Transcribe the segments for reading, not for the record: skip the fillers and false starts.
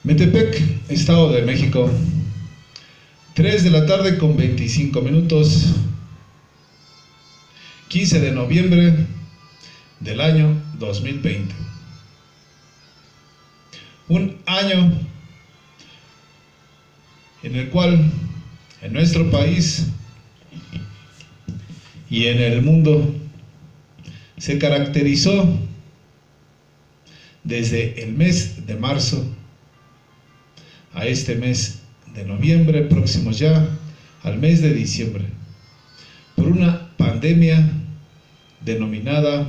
Metepec, Estado de México, 3 de la tarde con 25 minutos, 15 de noviembre del año 2020. Un año en el cual en nuestro país y en el mundo se caracterizó desde el mes de marzo a este mes de noviembre, próximos ya al mes de diciembre, por una pandemia denominada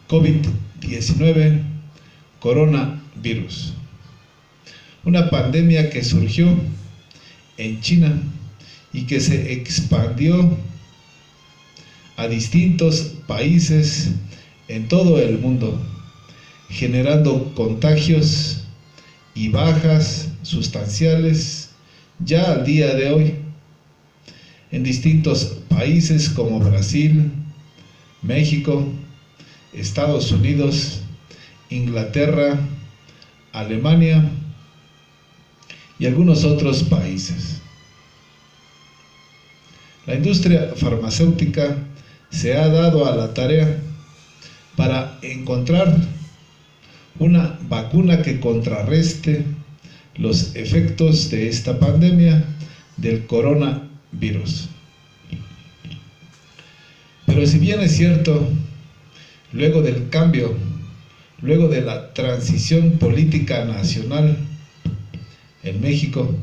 COVID-19, coronavirus. Una pandemia que surgió en China y que se expandió a distintos países en todo el mundo, generando contagios y bajas sustanciales ya al día de hoy en distintos países como Brasil, México, Estados Unidos, Inglaterra, Alemania y algunos otros países. La industria farmacéutica se ha dado a la tarea para encontrar una vacuna que contrarreste los efectos de esta pandemia del coronavirus. Pero si bien es cierto, luego del cambio, luego de la transición política nacional en México,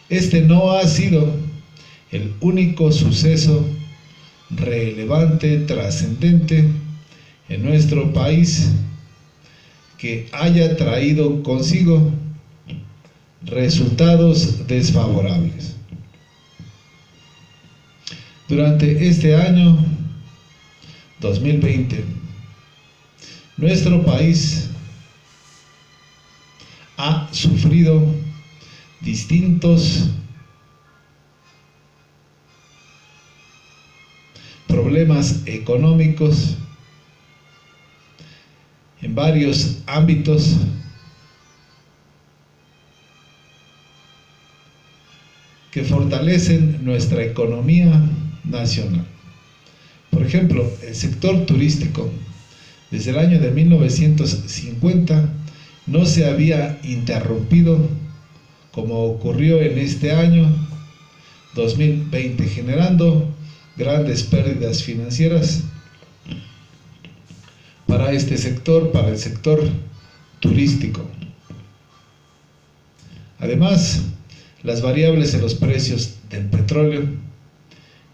este no ha sido el único suceso relevante, trascendente en nuestro país que haya traído consigo resultados desfavorables. Durante este año 2020, nuestro país ha sufrido distintos problemas económicos en varios ámbitos que fortalecen nuestra economía nacional. Por ejemplo, el sector turístico, desde el año de 1950, no se había interrumpido como ocurrió en este año 2020, generando grandes pérdidas financieras para este sector, para el sector turístico. Además, las variables en los precios del petróleo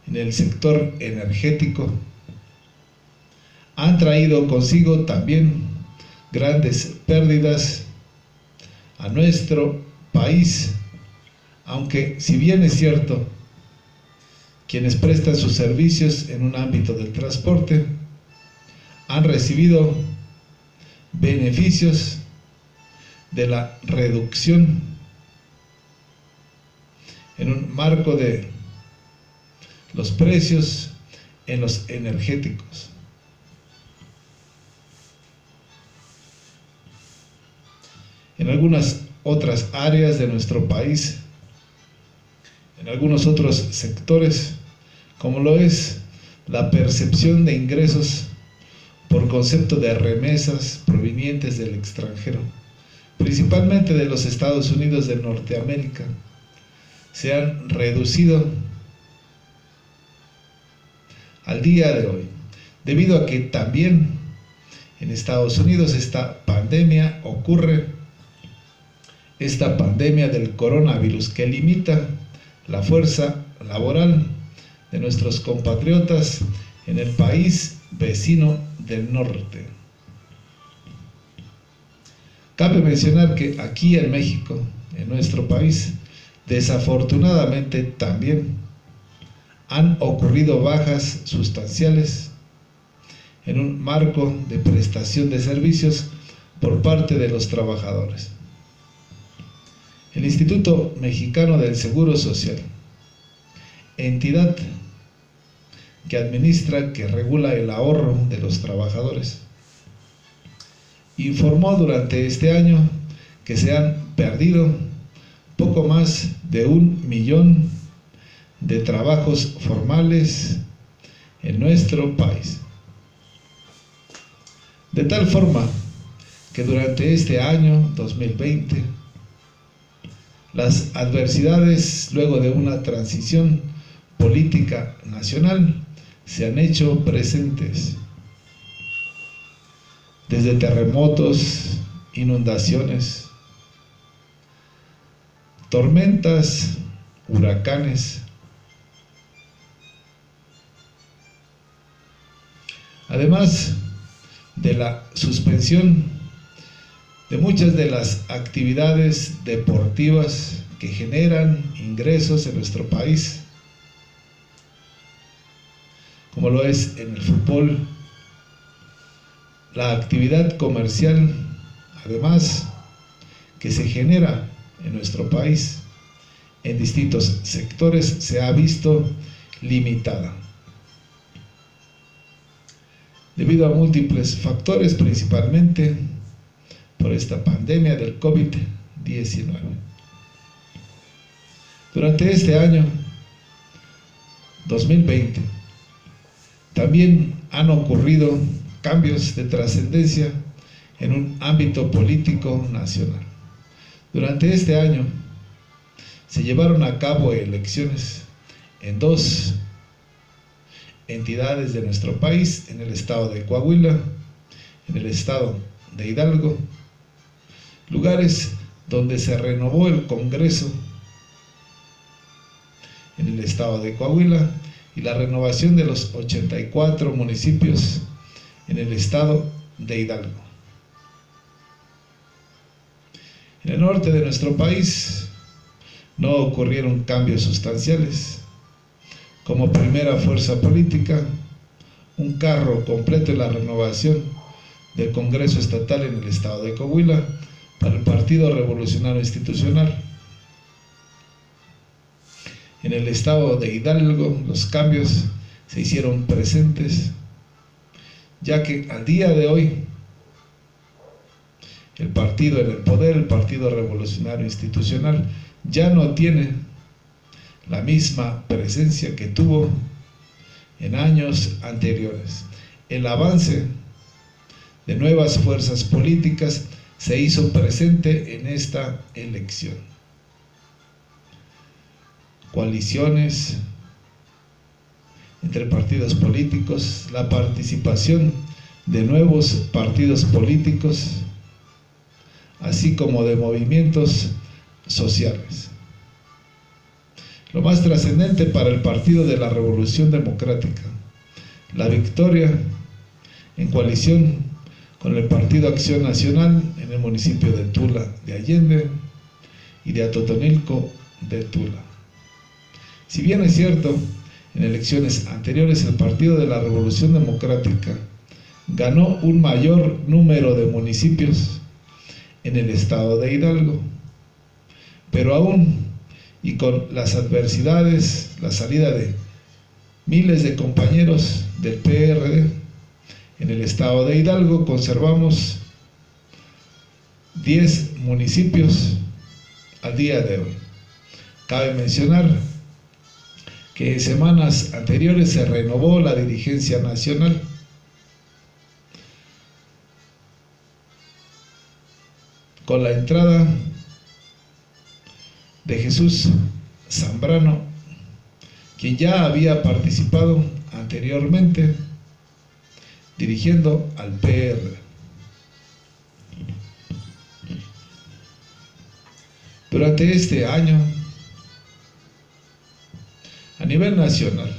en el sector energético han traído consigo también grandes pérdidas a nuestro país, aunque si bien es cierto, quienes prestan sus servicios en un ámbito del transporte han recibido beneficios de la reducción en un marco de los precios en los energéticos. En algunas otras áreas de nuestro país, en algunos otros sectores, como lo es la percepción de ingresos por concepto de remesas provenientes del extranjero, principalmente de los Estados Unidos de Norteamérica, se han reducido al día de hoy, debido a que también en Estados Unidos esta pandemia ocurre, esta pandemia del coronavirus que limita la fuerza laboral de nuestros compatriotas en el país vecino del norte. Cabe mencionar que aquí en México, en nuestro país, desafortunadamente también han ocurrido bajas sustanciales en un marco de prestación de servicios por parte de los trabajadores. El Instituto Mexicano del Seguro Social, entidad que administra, que regula el ahorro de los trabajadores, informó durante este año que se han perdido poco más de 1 millón de trabajos formales en nuestro país. De tal forma que durante este año 2020, las adversidades luego de una transición política nacional se han hecho presentes, desde terremotos, inundaciones, tormentas, huracanes, además de la suspensión de muchas de las actividades deportivas que generan ingresos en nuestro país, como lo es en el fútbol, la actividad comercial, además, que se genera en nuestro país en distintos sectores, se ha visto limitada debido a múltiples factores, principalmente por esta pandemia del COVID-19. Durante este año 2020 también han ocurrido cambios de trascendencia en un ámbito político nacional. Durante este año se llevaron a cabo elecciones en 2 entidades de nuestro país, en el estado de Coahuila, en el estado de Hidalgo, lugares donde se renovó el Congreso en el estado de Coahuila y la renovación de los 84 municipios en el estado de Hidalgo. En el norte de nuestro país no ocurrieron cambios sustanciales. Como primera fuerza política, un carro completo en la renovación del Congreso Estatal en el estado de Coahuila para el Partido Revolucionario Institucional. En el estado de Hidalgo los cambios se hicieron presentes, ya que al día de hoy el partido en el poder, el Partido Revolucionario Institucional, ya no tiene la misma presencia que tuvo en años anteriores. El avance de nuevas fuerzas políticas se hizo presente en esta elección. Coaliciones entre partidos políticos, la participación de nuevos partidos políticos, así como de movimientos sociales. Lo más trascendente para el Partido de la Revolución Democrática, la victoria en coalición con el Partido Acción Nacional en el municipio de Tula de Allende y de Atotonilco de Tula. Si bien es cierto, en elecciones anteriores el Partido de la Revolución Democrática ganó un mayor número de municipios en el estado de Hidalgo, pero aún y con las adversidades, la salida de miles de compañeros del PRD en el estado de Hidalgo, conservamos 10 municipios al día de hoy. Cabe mencionar que en semanas anteriores se renovó la dirigencia nacional. Con la entrada de Jesús Zambrano, quien ya había participado anteriormente dirigiendo al PRD. Durante este año, a nivel nacional,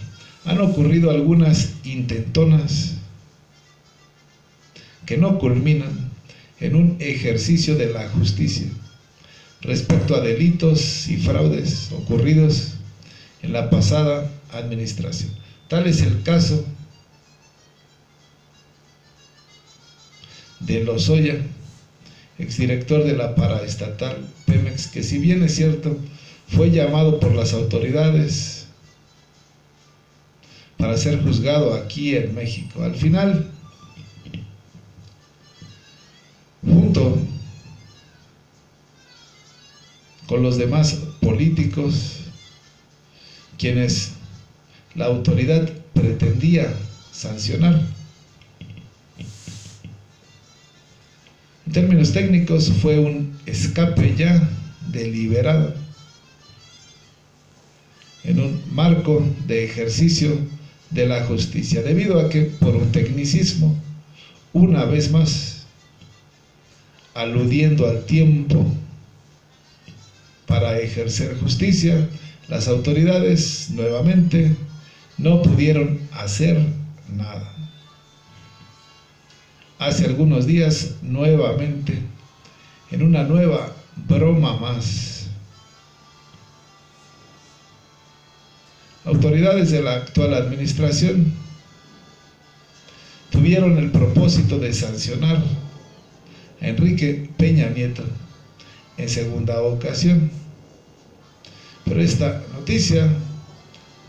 han ocurrido algunas intentonas que no culminan en un ejercicio de la justicia respecto a delitos y fraudes ocurridos en la pasada administración. Tal es el caso de Lozoya, exdirector de la paraestatal Pemex, que si bien es cierto, fue llamado por las autoridades para ser juzgado aquí en México. Al final, junto con los demás políticos, quienes la autoridad pretendía sancionar. En términos técnicos, fue un escape ya deliberado, en un marco de ejercicio de la justicia, debido a que, por un tecnicismo, una vez más, aludiendo al tiempo para ejercer justicia, las autoridades nuevamente no pudieron hacer nada. Hace algunos días, nuevamente, en una nueva broma más, autoridades de la actual administración tuvieron el propósito de sancionar a Enrique Peña Nieto en segunda ocasión. Pero esta noticia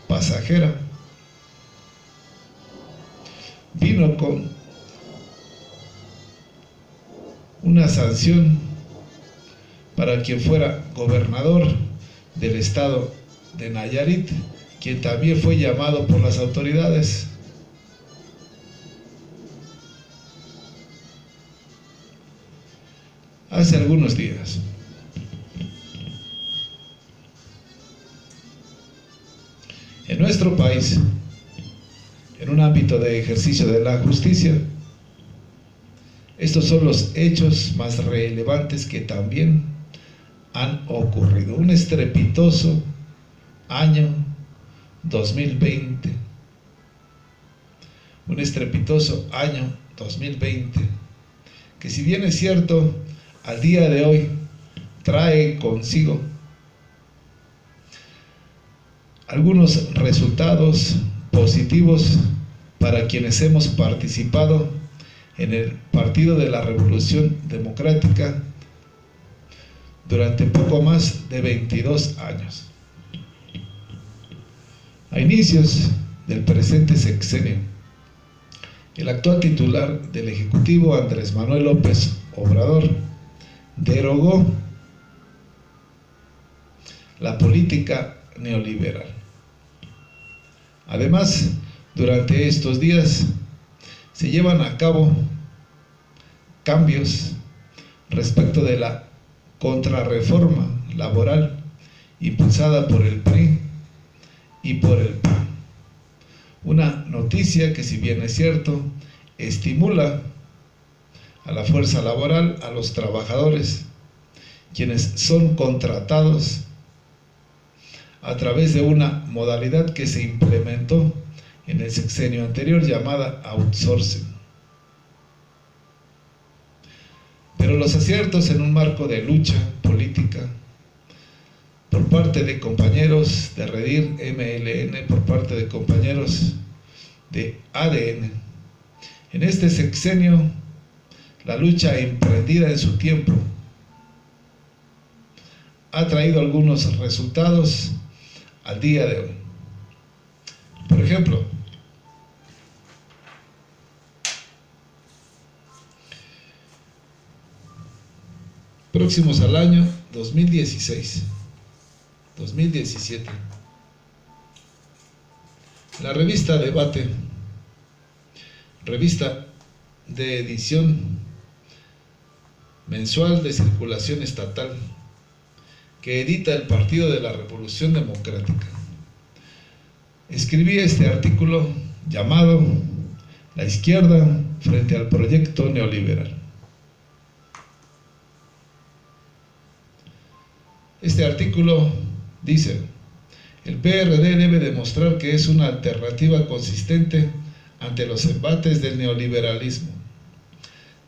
pasajera vino con una sanción para quien fuera gobernador del estado de Nayarit, quien también fue llamado por las autoridades. Hace algunos días. En nuestro país, en un ámbito de ejercicio de la justicia, estos son los hechos más relevantes que también han ocurrido. Un estrepitoso año 2020. Un estrepitoso año 2020, que si bien es cierto, al día de hoy trae consigo algunos resultados positivos para quienes hemos participado en el Partido de la Revolución Democrática durante poco más de 22 años. A inicios del presente sexenio, el actual titular del Ejecutivo, Andrés Manuel López Obrador, derogó la política neoliberal. Además, durante estos días se llevan a cabo cambios respecto de la contrarreforma laboral impulsada por el PRI y por el PAN. Una noticia que, si bien es cierto, estimula a la fuerza laboral, a los trabajadores, quienes son contratados a través de una modalidad que se implementó en el sexenio anterior llamada outsourcing. Pero los aciertos en un marco de lucha política por parte de compañeros de Redir MLN, por parte de compañeros de ADN. En este sexenio, la lucha emprendida en su tiempo ha traído algunos resultados al día de hoy. Por ejemplo, próximos al año 2016, 2017, la revista Debate, revista de edición mensual de circulación estatal que edita el Partido de la Revolución Democrática, escribí este artículo llamado La izquierda frente al proyecto neoliberal. Este artículo dice: el PRD debe demostrar que es una alternativa consistente ante los embates del neoliberalismo.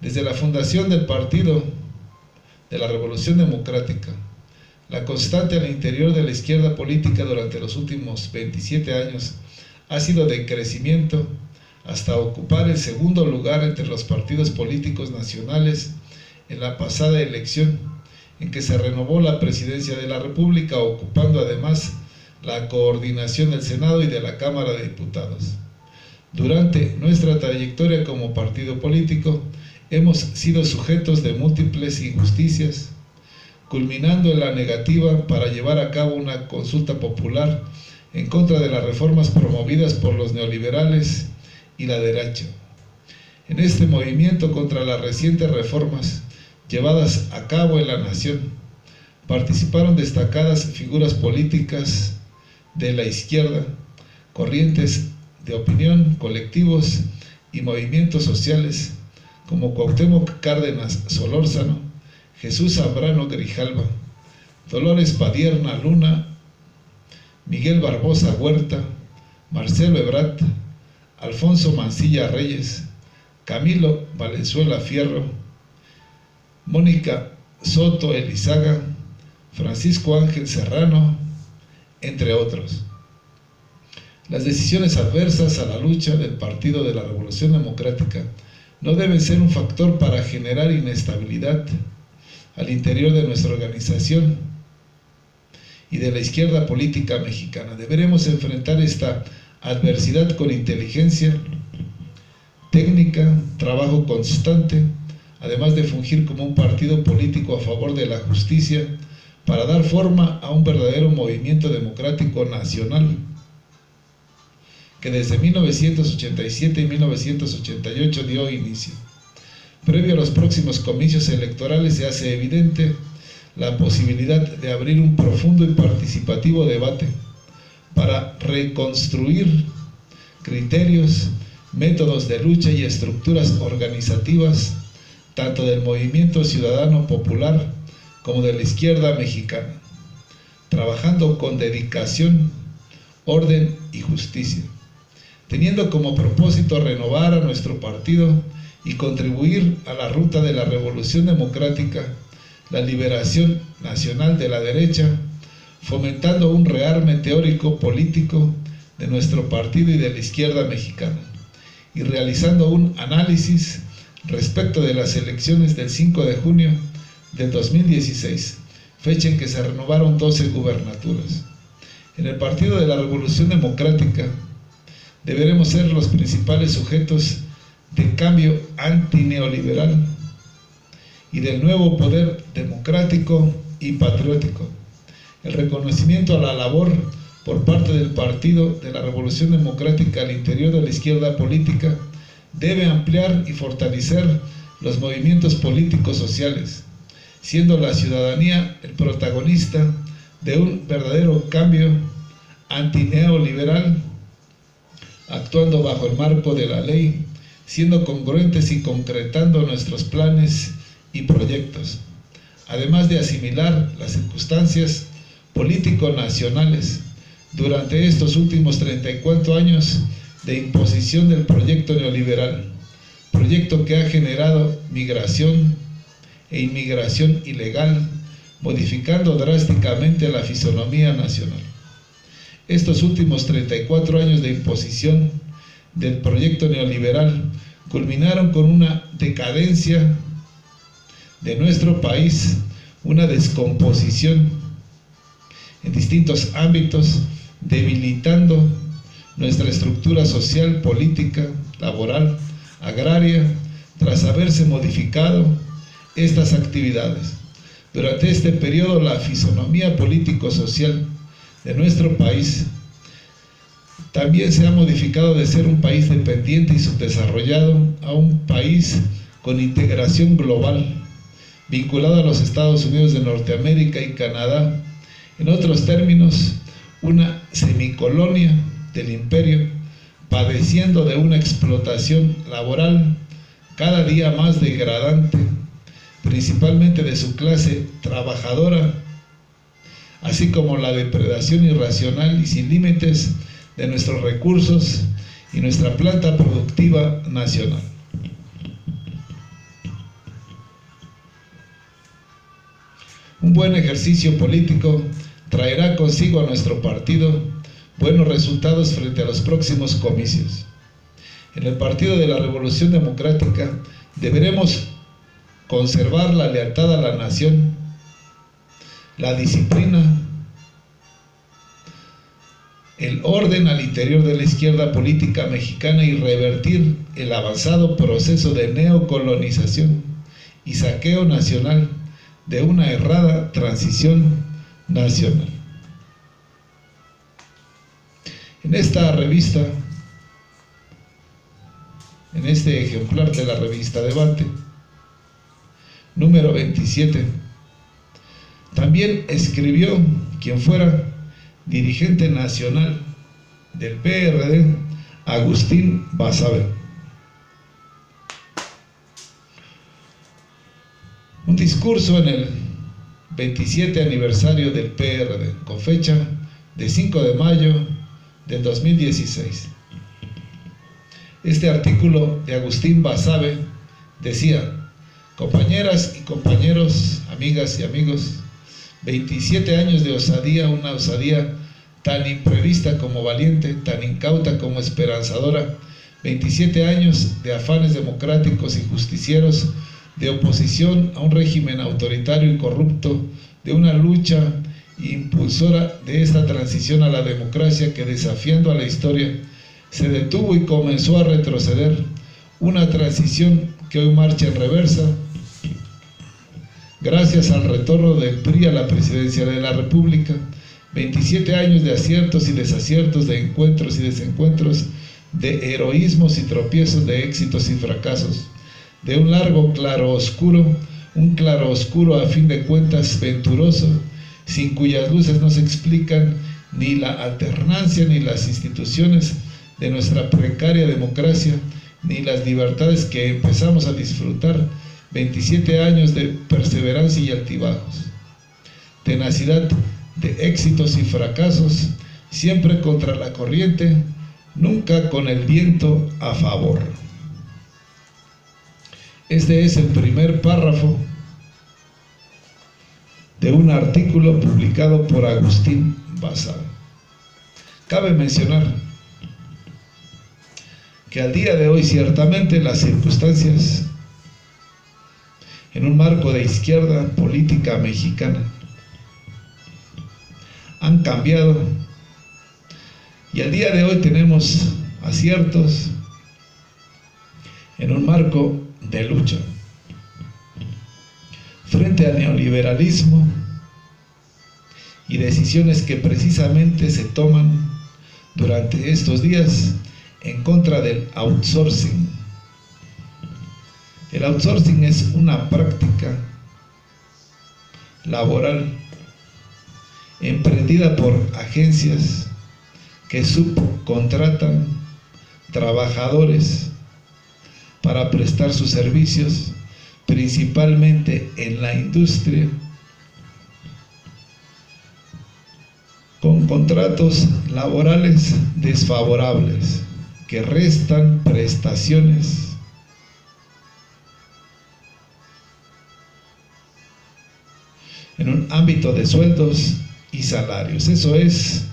Desde la fundación del Partido de la Revolución Democrática, la constante al interior de la izquierda política durante los últimos 27 años ha sido de crecimiento hasta ocupar el segundo lugar entre los partidos políticos nacionales en la pasada elección, en que se renovó la presidencia de la República, ocupando además la coordinación del Senado y de la Cámara de Diputados. Durante nuestra trayectoria como partido político, hemos sido sujetos de múltiples injusticias, culminando en la negativa para llevar a cabo una consulta popular en contra de las reformas promovidas por los neoliberales y la derecha. En este movimiento contra las recientes reformas llevadas a cabo en la nación, participaron destacadas figuras políticas de la izquierda, corrientes de opinión, colectivos y movimientos sociales como Cuauhtémoc Cárdenas Solórzano, Jesús Zambrano Grijalva, Dolores Padierna Luna, Miguel Barbosa Huerta, Marcelo Ebrard, Alfonso Mancilla Reyes, Camilo Valenzuela Fierro, Mónica Soto Elizaga, Francisco Ángel Serrano, entre otros. Las decisiones adversas a la lucha del Partido de la Revolución Democrática no deben ser un factor para generar inestabilidad al interior de nuestra organización y de la izquierda política mexicana. Deberemos enfrentar esta adversidad con inteligencia, técnica, trabajo constante, además de fungir como un partido político a favor de la justicia para dar forma a un verdadero movimiento democrático nacional que desde 1987 y 1988 dio inicio. Previo a los próximos comicios electorales se hace evidente la posibilidad de abrir un profundo y participativo debate para reconstruir criterios, métodos de lucha y estructuras organizativas tanto del movimiento ciudadano popular como de la izquierda mexicana, trabajando con dedicación, orden y justicia, teniendo como propósito renovar a nuestro partido y contribuir a la ruta de la revolución democrática, la liberación nacional de la derecha, fomentando un rearme teórico político de nuestro partido y de la izquierda mexicana, y realizando un análisis respecto de las elecciones del 5 de junio del 2016, fecha en que se renovaron 12 gubernaturas. En el Partido de la Revolución Democrática deberemos ser los principales sujetos de cambio antineoliberal y del nuevo poder democrático y patriótico. El reconocimiento a la labor por parte del Partido de la Revolución Democrática al interior de la izquierda política debe ampliar y fortalecer los movimientos políticos sociales, siendo la ciudadanía el protagonista de un verdadero cambio antineoliberal, actuando bajo el marco de la ley, siendo congruentes y concretando nuestros planes y proyectos, además de asimilar las circunstancias político-nacionales durante estos últimos 34 años de imposición del proyecto neoliberal, proyecto que ha generado migración e inmigración ilegal, modificando drásticamente la fisonomía nacional. Estos últimos 34 años de imposición del proyecto neoliberal culminaron con una decadencia de nuestro país, una descomposición en distintos ámbitos, debilitando nuestra estructura social, política, laboral, agraria, tras haberse modificado estas actividades. Durante este periodo, la fisonomía político-social de nuestro país también se ha modificado de ser un país dependiente y subdesarrollado a un país con integración global, vinculado a los Estados Unidos de Norteamérica y Canadá, en otros términos, una semicolonia del imperio, padeciendo de una explotación laboral cada día más degradante, principalmente de su clase trabajadora, así como la depredación irracional y sin límites de nuestros recursos y nuestra planta productiva nacional. Un buen ejercicio político traerá consigo a nuestro partido buenos resultados frente a los próximos comicios. En el Partido de la Revolución Democrática deberemos conservar la lealtad a la nación, la disciplina, el orden al interior de la izquierda política mexicana y revertir el avanzado proceso de neocolonización y saqueo nacional de una errada transición nacional. En esta revista, en este ejemplar de la revista Debate, número 27, también escribió quien fuera dirigente nacional del PRD, Agustín Basabe. Un discurso en el 27 aniversario del PRD, con fecha de 5 de mayo del 2016. Este artículo de Agustín Basabe decía: compañeras y compañeros, amigas y amigos, 27 años de osadía, una osadía tan imprevista como valiente, tan incauta como esperanzadora, 27 años de afanes democráticos y justicieros, de oposición a un régimen autoritario y corrupto, de una lucha impulsora de esta transición a la democracia que, desafiando a la historia, se detuvo y comenzó a retroceder, una transición que hoy marcha en reversa, gracias al retorno del PRI a la presidencia de la República. 27 años de aciertos y desaciertos, de encuentros y desencuentros, de heroísmos y tropiezos, de éxitos y fracasos, de un largo claroscuro, un claroscuro a fin de cuentas venturoso, sin cuyas luces no se explican ni la alternancia ni las instituciones de nuestra precaria democracia, ni las libertades que empezamos a disfrutar. 27 años de perseverancia y altibajos, tenacidad de éxitos y fracasos, siempre contra la corriente, nunca con el viento a favor. Este es el primer párrafo de un artículo publicado por Agustín Basabe. Cabe mencionar que al día de hoy ciertamente las circunstancias en un marco de izquierda política mexicana han cambiado y al día de hoy tenemos aciertos en un marco de lucha frente al neoliberalismo y decisiones que precisamente se toman durante estos días en contra del outsourcing. El outsourcing es una práctica laboral emprendida por agencias que subcontratan trabajadores para prestar sus servicios, principalmente en la industria, con contratos laborales desfavorables que restan prestaciones en un ámbito de sueldos y salarios. Eso es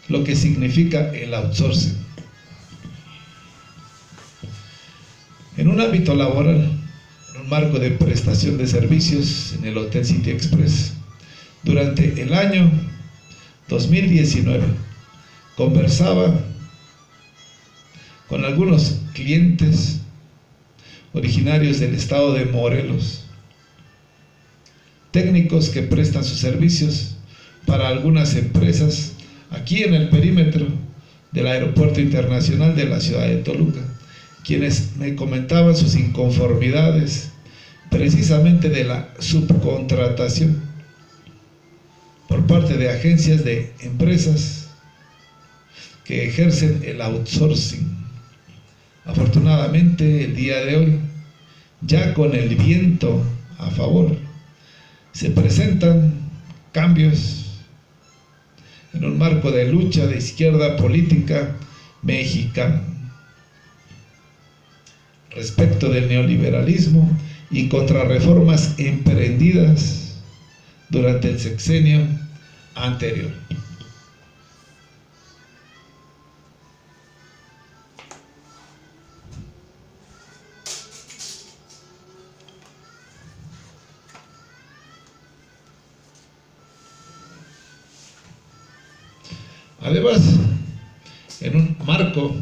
lo que significa el outsourcing. En un ámbito laboral, en un marco de prestación de servicios en el Hotel City Express, durante el año 2019 conversaba con algunos clientes originarios del estado de Morelos, técnicos que prestan sus servicios para algunas empresas aquí en el perímetro del Aeropuerto Internacional de la ciudad de Toluca, quienes me comentaban sus inconformidades precisamente de la subcontratación por parte de agencias de empresas que ejercen el outsourcing. Afortunadamente, el día de hoy, ya con el viento a favor, se presentan cambios en un marco de lucha de izquierda política mexicana respecto del neoliberalismo y contra reformas emprendidas durante el sexenio anterior. Además, en un marco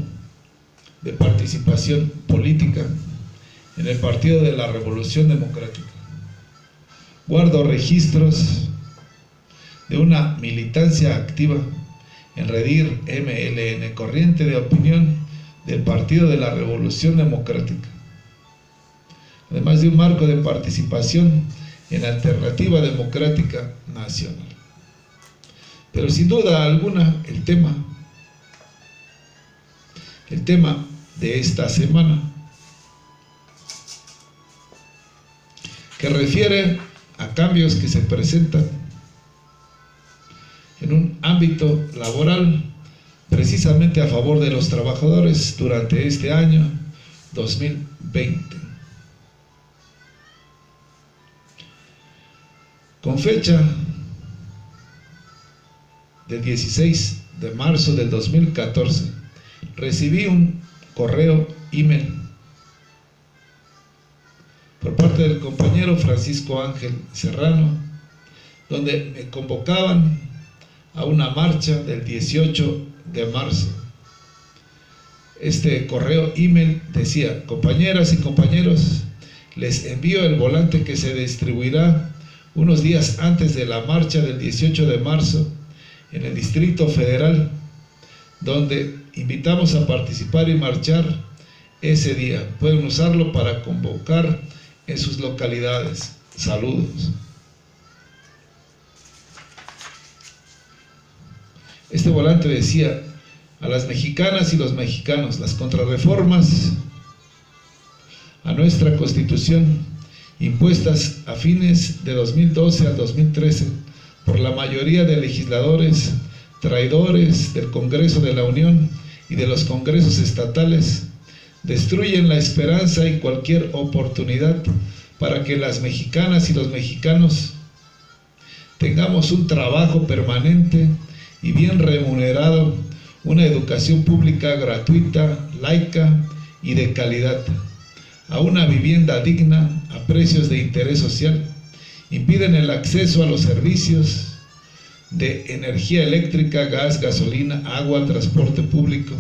de participación política, en el Partido de la Revolución Democrática. Guardo registros de una militancia activa en Redir MLN, corriente de opinión del Partido de la Revolución Democrática, además de un marco de participación en Alternativa Democrática Nacional. Pero sin duda alguna el tema de esta semana, que refiere a cambios que se presentan en un ámbito laboral, precisamente a favor de los trabajadores durante este año 2020. Con fecha del 16 de marzo del 2014, recibí un correo email por parte del compañero Francisco Ángel Serrano, donde me convocaban a una marcha del 18 de marzo. Este correo email decía: compañeras y compañeros, les envío el volante que se distribuirá unos días antes de la marcha del 18 de marzo en el Distrito Federal, donde invitamos a participar y marchar ese día. Pueden usarlo para convocar en sus localidades. Saludos. Este volante decía: a las mexicanas y los mexicanos, las contrarreformas a nuestra Constitución impuestas a fines de 2012 al 2013 por la mayoría de legisladores traidores del Congreso de la Unión y de los congresos estatales, destruyen la esperanza y cualquier oportunidad para que las mexicanas y los mexicanos tengamos un trabajo permanente y bien remunerado, una educación pública gratuita, laica y de calidad, a una vivienda digna a precios de interés social, impiden el acceso a los servicios de energía eléctrica, gas, gasolina, agua, transporte público,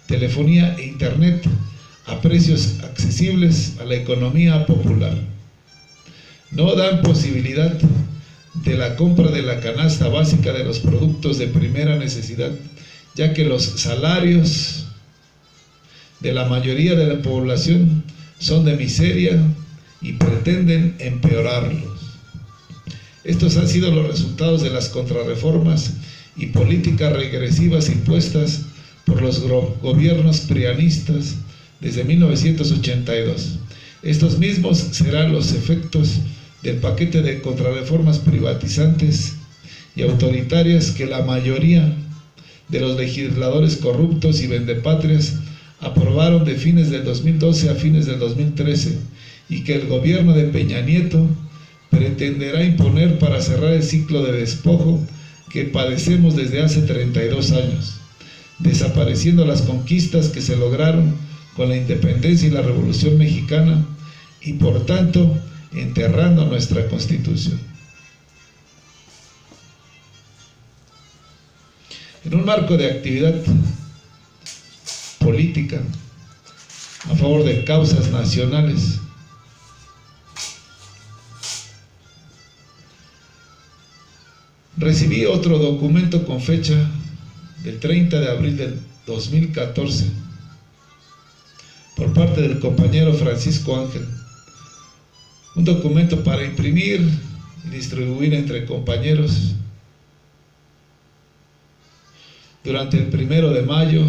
telefonía e internet a precios accesibles a la economía popular. No dan posibilidad de la compra de la canasta básica de los productos de primera necesidad, ya que los salarios de la mayoría de la población son de miseria y pretenden empeorarlos. Estos han sido los resultados de las contrarreformas y políticas regresivas impuestas por los gobiernos prianistas desde 1982. Estos mismos serán los efectos del paquete de contrarreformas privatizantes y autoritarias que la mayoría de los legisladores corruptos y vendepatrias aprobaron de fines del 2012 a fines del 2013 y que el gobierno de Peña Nieto pretenderá imponer para cerrar el ciclo de despojo que padecemos desde hace 32 años, desapareciendo las conquistas que se lograron con la independencia y la Revolución Mexicana y por tanto enterrando nuestra Constitución. En un marco de actividad política a favor de causas nacionales, recibí otro documento con fecha del 30 de abril del 2014 por parte del compañero Francisco Ángel, un documento para imprimir y distribuir entre compañeros durante el 1 de mayo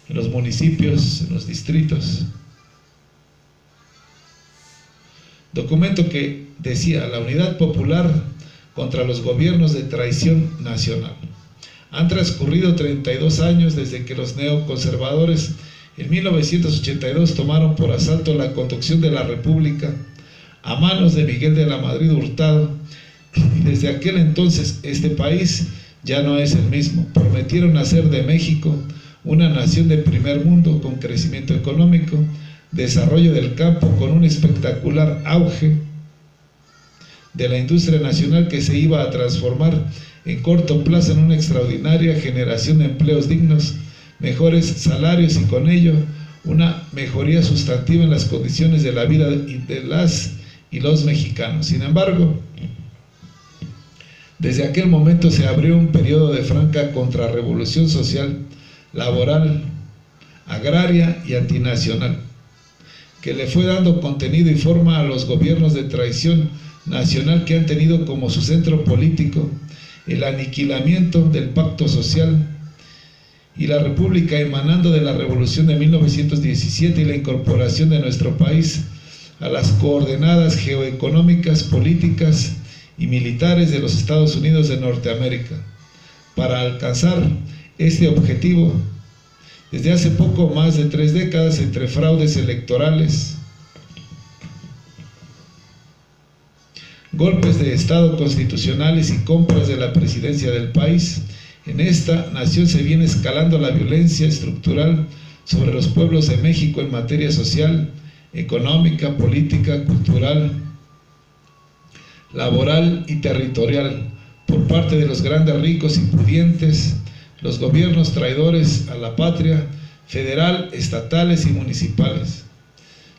en los municipios, en los distritos. Documento que decía: la unidad popular contra los gobiernos de traición nacional. Han transcurrido 32 años desde que los neoconservadores en 1982 tomaron por asalto la conducción de la República a manos de Miguel de la Madrid Hurtado, y desde aquel entonces este país ya no es el mismo. Prometieron hacer de México una nación de primer mundo con crecimiento económico, desarrollo del campo con un espectacular auge de la industria nacional que se iba a transformar en corto plazo en una extraordinaria generación de empleos dignos, mejores salarios y con ello una mejoría sustantiva en las condiciones de la vida de las y los mexicanos. Sin embargo, desde aquel momento se abrió un periodo de franca contrarrevolución social, laboral, agraria y antinacional, que le fue dando contenido y forma a los gobiernos de tradición nacional que han tenido como su centro político el aniquilamiento del pacto social y la república emanando de la revolución de 1917 y la incorporación de nuestro país a las coordenadas geoeconómicas, políticas y militares de los Estados Unidos de Norteamérica. Para alcanzar este objetivo, desde hace poco más de 3 décadas, entre fraudes electorales, golpes de Estado constitucionales y compras de la presidencia del país, en esta nación se viene escalando la violencia estructural sobre los pueblos de México en materia social, económica, política, cultural, laboral y territorial, por parte de los grandes ricos y pudientes, los gobiernos traidores a la patria, federal, estatales y municipales,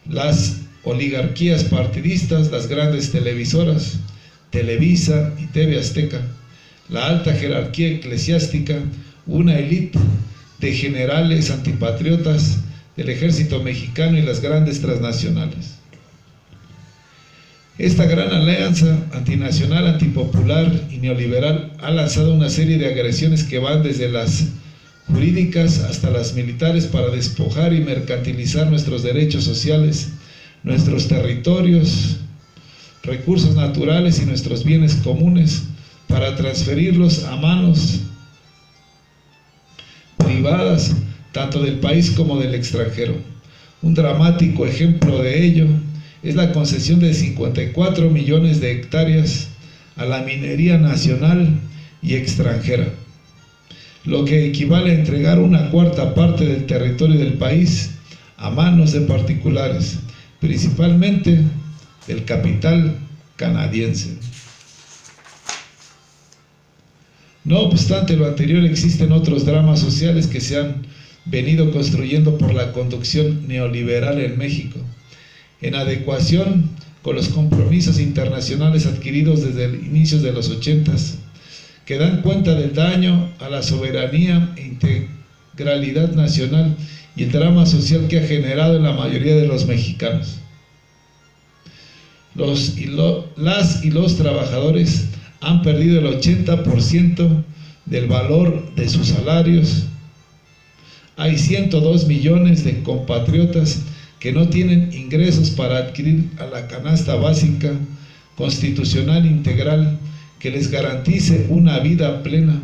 las oligarquías partidistas, las grandes televisoras, Televisa y TV Azteca, la alta jerarquía eclesiástica, una élite de generales antipatriotas del ejército mexicano y las grandes transnacionales. Esta gran alianza antinacional, antipopular y neoliberal ha lanzado una serie de agresiones que van desde las jurídicas hasta las militares para despojar y mercantilizar nuestros derechos sociales, nuestros territorios, recursos naturales y nuestros bienes comunes, para transferirlos a manos privadas, tanto del país como del extranjero. Un dramático ejemplo de ello es la concesión de 54 millones de hectáreas a la minería nacional y extranjera, lo que equivale a entregar una cuarta parte del territorio del país a manos de particulares, principalmente del capital canadiense. No obstante lo anterior, existen otros dramas sociales que se han venido construyendo por la conducción neoliberal en México, en adecuación con los compromisos internacionales adquiridos desde el inicio de los 80s, que dan cuenta del daño a la soberanía e integralidad nacional y el drama social que ha generado en la mayoría de los mexicanos. Las y los trabajadores han perdido el 80% del valor de sus salarios. Hay 102 millones de compatriotas que no tienen ingresos para adquirir a la canasta básica constitucional integral que les garantice una vida plena.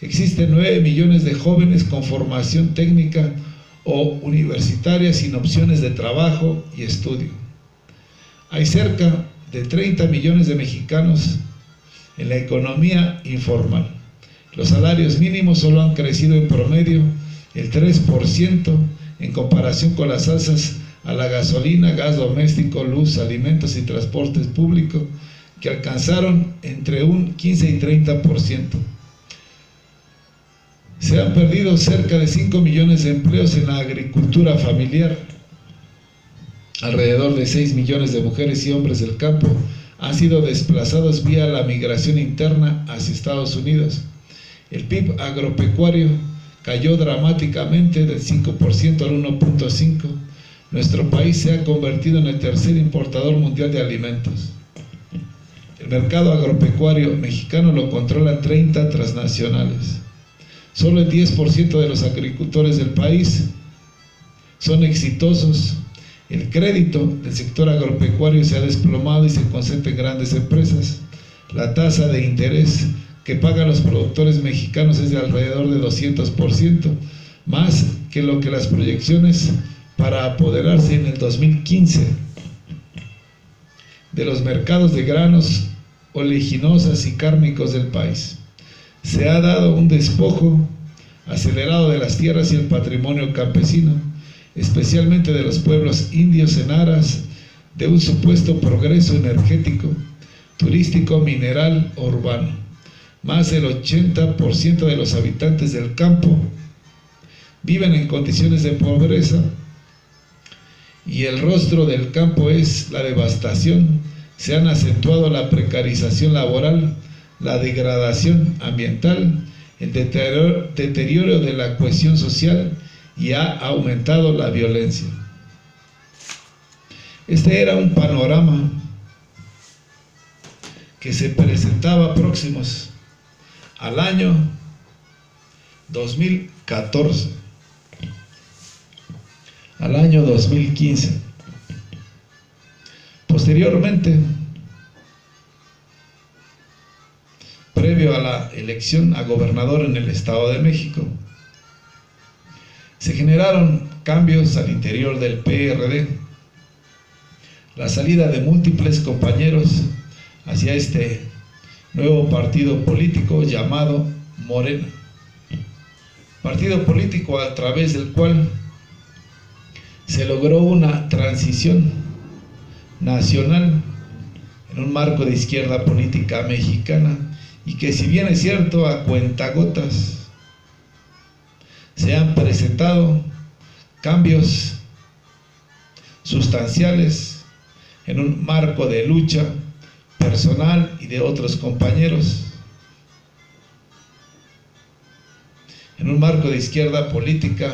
Existen 9 millones de jóvenes con formación técnica o universitaria sin opciones de trabajo y estudio. Hay cerca de 30 millones de mexicanos en la economía informal. Los salarios mínimos solo han crecido en promedio el 3% en comparación con las alzas a la gasolina, gas doméstico, luz, alimentos y transportes públicos, que alcanzaron entre un 15 y 30%. Se han perdido cerca de 5 millones de empleos en la agricultura familiar. Alrededor de 6 millones de mujeres y hombres del campo han sido desplazados vía la migración interna hacia Estados Unidos. El PIB agropecuario cayó dramáticamente del 5% al 1.5%. Nuestro país se ha convertido en el tercer importador mundial de alimentos. El mercado agropecuario mexicano lo controlan 30 transnacionales. Solo el 10% de los agricultores del país son exitosos. El crédito del sector agropecuario se ha desplomado y se concentra en grandes empresas. La tasa de interés que pagan los productores mexicanos es de alrededor de 200%, más que lo que las proyecciones para apoderarse en el 2015 de los mercados de granos, oleaginosas y cárnicos del país. Se ha dado un despojo acelerado de las tierras y el patrimonio campesino, especialmente de los pueblos indios, en aras de un supuesto progreso energético, turístico, mineral o urbano. Más del 80% de los habitantes del campo viven en condiciones de pobreza y el rostro del campo es la devastación. Se han acentuado la precarización laboral, la degradación ambiental, el deterioro de la cohesión social y ha aumentado la violencia. Este era un panorama que se presentaba próximos al año 2014, al año 2015. Posteriormente, previo a la elección a gobernador en el Estado de México, se generaron cambios al interior del PRD, la salida de múltiples compañeros hacia este nuevo partido político llamado Morena, partido político a través del cual se logró una transición nacional en un marco de izquierda política mexicana, y que, si bien es cierto, a cuentagotas se han presentado cambios sustanciales en un marco de lucha personal y de otros compañeros, en un marco de izquierda política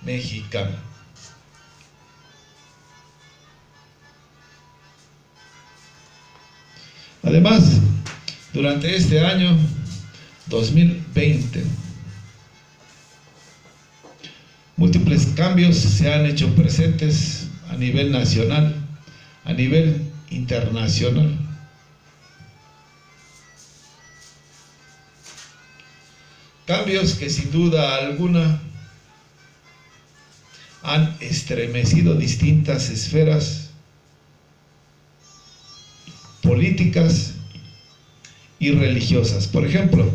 mexicana. Además, durante este año 2020, múltiples cambios se han hecho presentes a nivel nacional, a nivel internacional. Cambios que sin duda alguna han estremecido distintas esferas políticas y religiosas. Por ejemplo,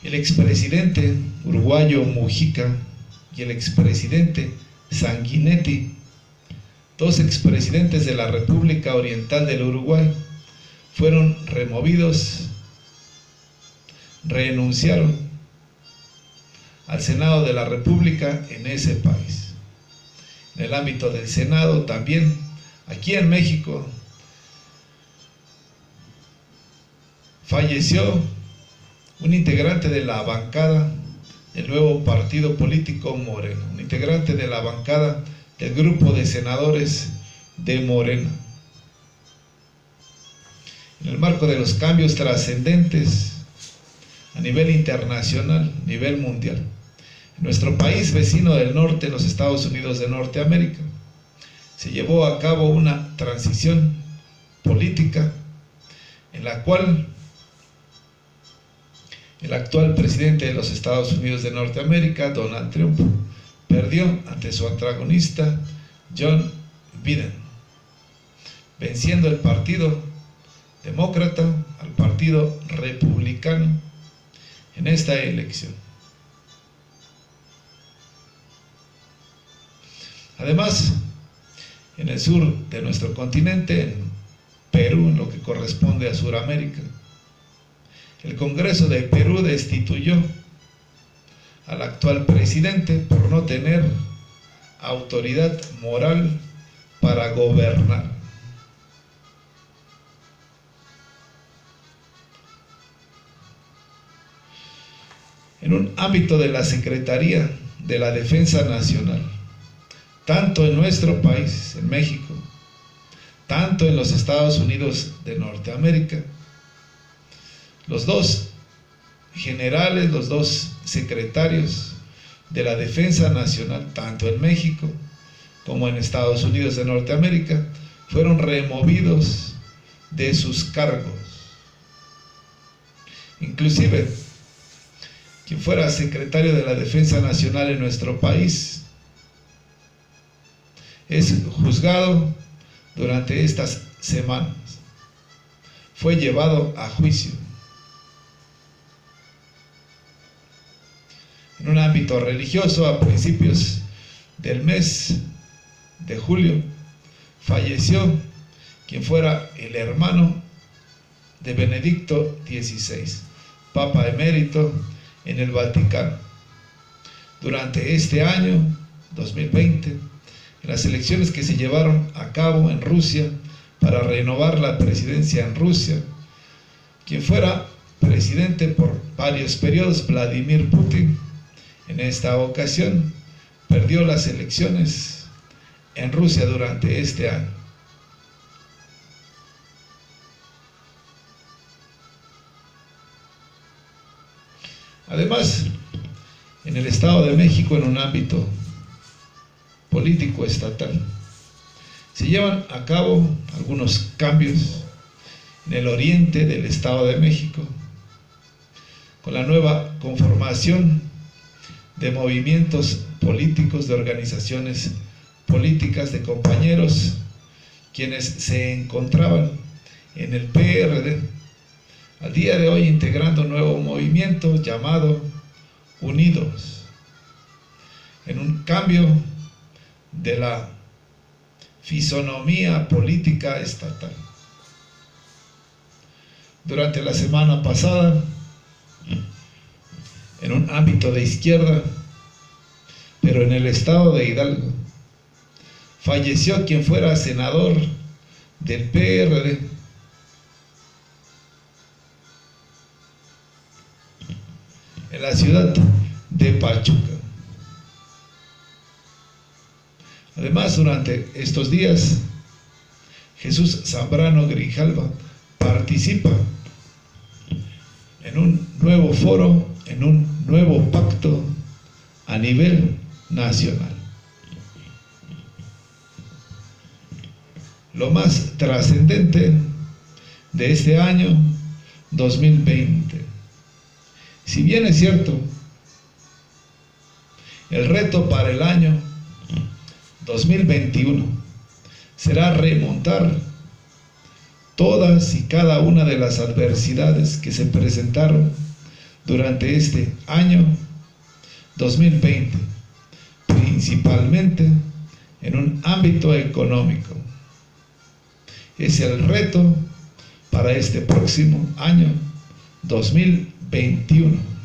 el expresidente uruguayo Mujica y el expresidente Sanguinetti, dos expresidentes de la República Oriental del Uruguay, fueron removidos, renunciaron al Senado de la República en ese país. En el ámbito del Senado también, aquí en México, falleció un integrante de la bancada del nuevo partido político Morena, un integrante de la bancada del grupo de senadores de Morena. En el marco de los cambios trascendentes a nivel internacional, a nivel mundial, en nuestro país vecino del norte, los Estados Unidos de Norteamérica, se llevó a cabo una transición política en la cual el actual presidente de los Estados Unidos de Norteamérica, Donald Trump, perdió ante su antagonista, John Biden, venciendo el partido demócrata al partido republicano en esta elección. Además, en el sur de nuestro continente, en Perú, en lo que corresponde a Sudamérica, el Congreso de Perú destituyó al actual presidente por no tener autoridad moral para gobernar. En un ámbito de la Secretaría de la Defensa Nacional, tanto en nuestro país, en México, tanto en los Estados Unidos de Norteamérica, los dos generales, los dos secretarios de la Defensa Nacional, tanto en México como en Estados Unidos de Norteamérica, fueron removidos de sus cargos. Inclusive, quien fuera secretario de la Defensa Nacional en nuestro país es juzgado durante estas semanas. Fue llevado a juicio. En un ámbito religioso, a principios del mes de julio, falleció quien fuera el hermano de Benedicto XVI, Papa emérito en el Vaticano. durante este año 2020, en las elecciones que se llevaron a cabo en Rusia para renovar la presidencia en Rusia, quien fuera presidente por varios periodos, Vladimir Putin, en esta ocasión perdió las elecciones en Rusia durante este año. Además, en el Estado de México, en un ámbito político estatal, se llevan a cabo algunos cambios en el oriente del Estado de México, con la nueva conformación de movimientos políticos, de organizaciones políticas, de compañeros, quienes se encontraban en el PRD, al día de hoy integrando un nuevo movimiento llamado Unidos, en un cambio de la fisonomía política estatal. Durante la semana pasada, en un ámbito de izquierda, pero en el estado de Hidalgo, falleció quien fuera senador del PRD, en la ciudad de Pachuca. Además, durante estos días, Jesús Zambrano Grijalva participa en un nuevo foro, en un nuevo pacto a nivel nacional. Lo más trascendente de este año 2020. Si bien es cierto, el reto para el año 2021 será remontar todas y cada una de las adversidades que se presentaron durante este año 2020, principalmente en un ámbito económico. Es el reto para este próximo año 2021.